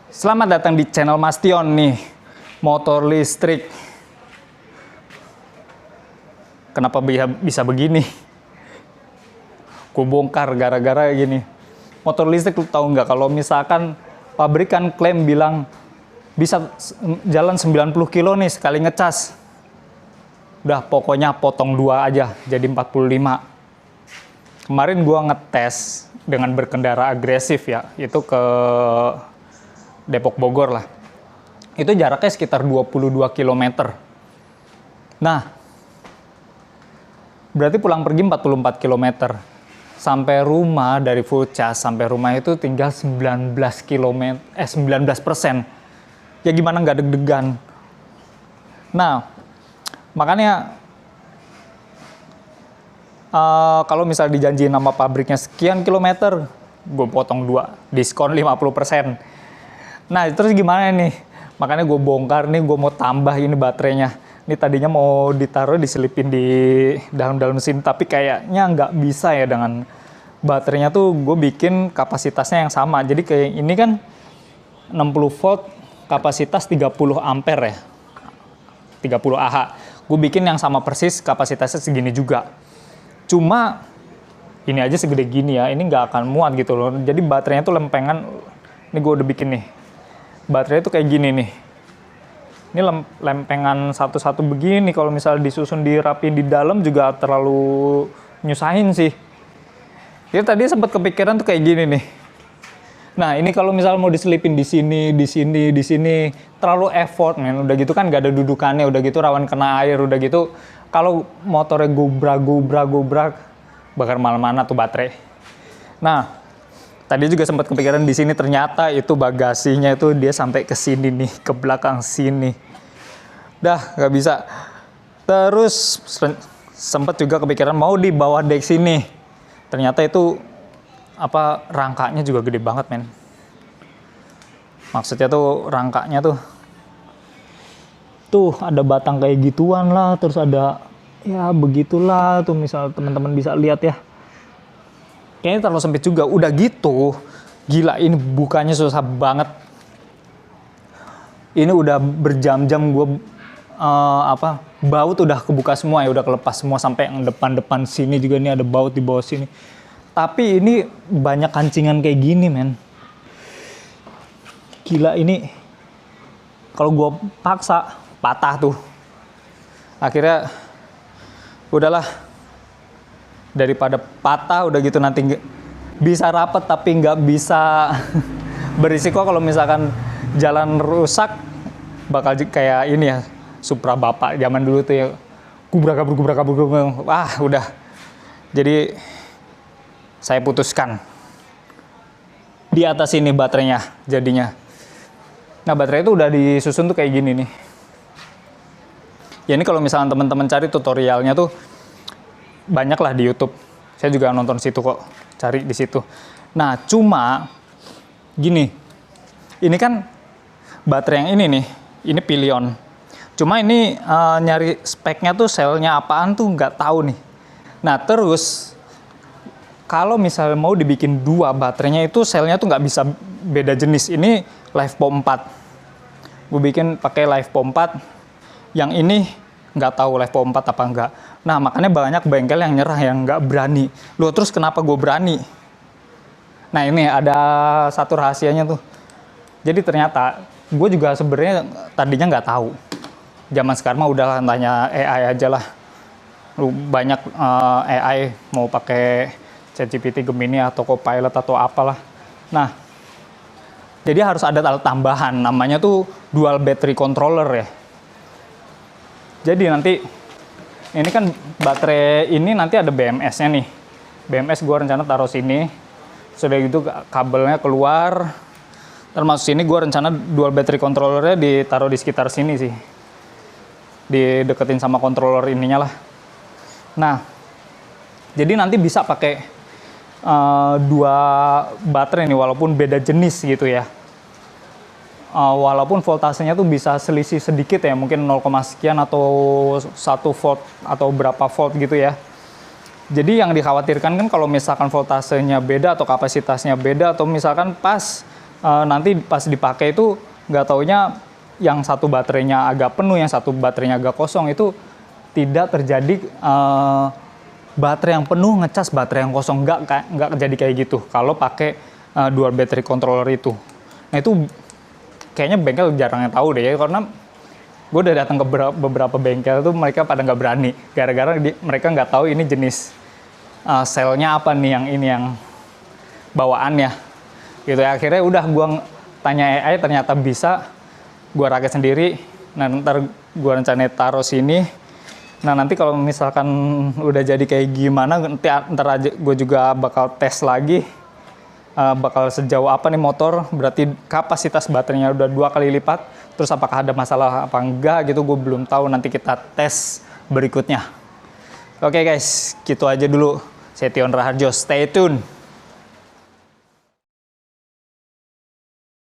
Selamat datang di channel Mas Tion nih, motor listrik. Kenapa bisa begini? Gue bongkar gara-gara gini. Motor listrik, lu tahu nggak kalau misalkan pabrikan klaim bilang bisa jalan 90 kilo nih sekali ngecas. Udah pokoknya potong 2 aja jadi 45. Kemarin gua ngetes dengan berkendara agresif ya, itu ke Depok Bogor lah. Itu jaraknya sekitar 22 km. Nah, berarti pulang pergi 44 km. Sampai rumah dari full charge sampai rumah itu tinggal 19%. Ya gimana nggak deg-degan. Nah, makanya kalau misal dijanjiin nama pabriknya sekian kilometer, gue potong 2, diskon 50%. Nah, terus gimana nih? Makanya gue bongkar nih, gue mau tambah ini baterainya. Ini tadinya mau ditaruh, diselipin di dalam mesin, tapi kayaknya nggak bisa ya dengan baterainya tuh gue bikin kapasitasnya yang sama. Jadi kayak ini kan 60 volt, kapasitas 30 ampere ya. 30 Ah. Gue bikin yang sama persis, kapasitasnya segini juga. Cuma ini aja segede gini ya, ini nggak akan muat gitu loh. Jadi baterainya tuh lempengan. Ini gue udah bikin nih. Baterai itu kayak gini nih. Ini lempengan satu-satu begini. Kalau misalnya disusun dirapiin di dalam juga terlalu nyusahin sih. Jadi tadi sempat kepikiran tuh kayak gini nih. Nah ini kalau misalnya mau diselipin di sini, terlalu effort men. Udah gitu kan gak ada dudukannya, udah gitu rawan kena air, udah gitu. Kalau motornya gubrak, bakar mana-mana tuh baterai. Nah, tadi juga sempat kepikiran di sini, ternyata itu bagasinya itu dia sampai ke sini nih, ke belakang sini. Dah nggak bisa. Terus sempat juga kepikiran mau di bawah dek sini. Ternyata itu rangkanya juga gede banget men. Maksudnya tuh rangkanya tuh ada batang kayak gituan lah, terus ada ya begitulah tuh, misal teman-teman bisa lihat ya. Kayaknya terlalu sempit juga. Udah gitu, gila ini bukanya susah banget. Ini udah berjam-jam gue baut udah kebuka semua ya, udah kelepas semua sampai yang depan-depan sini juga nih ada baut di bawah sini. Tapi ini banyak kancingan kayak gini men. Gila ini kalau gue paksa patah tuh. Akhirnya udahlah. Daripada patah udah gitu nanti bisa rapet tapi nggak bisa berisiko kalau misalkan jalan rusak, bakal kayak ini ya, Supra bapak zaman dulu tuh ya, gubrak. Wah udah, jadi saya putuskan di atas ini baterainya jadinya. Nah baterai itu udah disusun tuh kayak gini nih ya. Ini kalau misalkan teman-teman cari tutorialnya tuh banyak lah di YouTube. Saya juga nonton situ kok, cari di situ. Nah, cuma gini. Ini kan baterai yang ini nih, ini Pilion. Cuma ini nyari speknya tuh selnya apaan tuh nggak tahu nih. Nah, terus kalau misalnya mau dibikin 2 baterainya itu selnya tuh nggak bisa beda jenis. Ini LiFePO 4. Gue bikin pakai LiFePO 4. Yang ini nggak tahu LiFePO 4 apa enggak. Nah makanya banyak bengkel yang nyerah, yang nggak berani. Loh terus kenapa gue berani? Nah ini ada satu rahasianya tuh. Jadi ternyata gue juga sebenarnya tadinya nggak tahu. Zaman sekarang mah udahlah, tanya AI aja lah. Lu banyak AI mau pakai ChatGPT, Gemini atau Copilot atau apalah. Nah jadi harus ada alat tambahan, namanya tuh dual battery controller ya. Jadi nanti ini kan baterai ini nanti ada BMS-nya nih. BMS gue rencana taruh sini. Sudah gitu kabelnya keluar. Termasuk sini gue rencana dual battery controllernya ditaruh di sekitar sini sih. Dideketin sama controller ininya lah. Nah, jadi nanti bisa pakai 2 baterai nih walaupun beda jenis gitu ya. Walaupun voltasenya tuh bisa selisih sedikit ya, mungkin 0, sekian atau 1 volt atau berapa volt gitu ya. Jadi yang dikhawatirkan kan kalau misalkan voltasenya beda atau kapasitasnya beda, atau misalkan pas nanti pas dipakai itu nggak taunya yang satu baterainya agak penuh, yang satu baterainya agak kosong, itu tidak terjadi baterai yang penuh ngecas baterai yang kosong, nggak jadi kayak gitu kalau pakai dual battery controller itu. Nah itu kayaknya bengkel jarang yang tahu deh ya, karena gue udah datang ke beberapa bengkel tuh mereka pada nggak berani, gara-gara mereka nggak tahu ini jenis selnya apa nih, yang ini yang bawaannya gitu ya. Akhirnya udah gue tanya AI, ternyata bisa, gue rakit sendiri. Nah ntar gue rencananya taruh sini. Nah nanti kalau misalkan udah jadi kayak gimana, ntar aja gue juga bakal tes lagi, bakal sejauh apa nih motor, berarti kapasitas baterainya udah 2 kali lipat, terus apakah ada masalah apa enggak gitu, gue belum tahu, nanti kita tes berikutnya. Oke guys, gitu aja dulu. Saya Tion Raharjo, stay tune.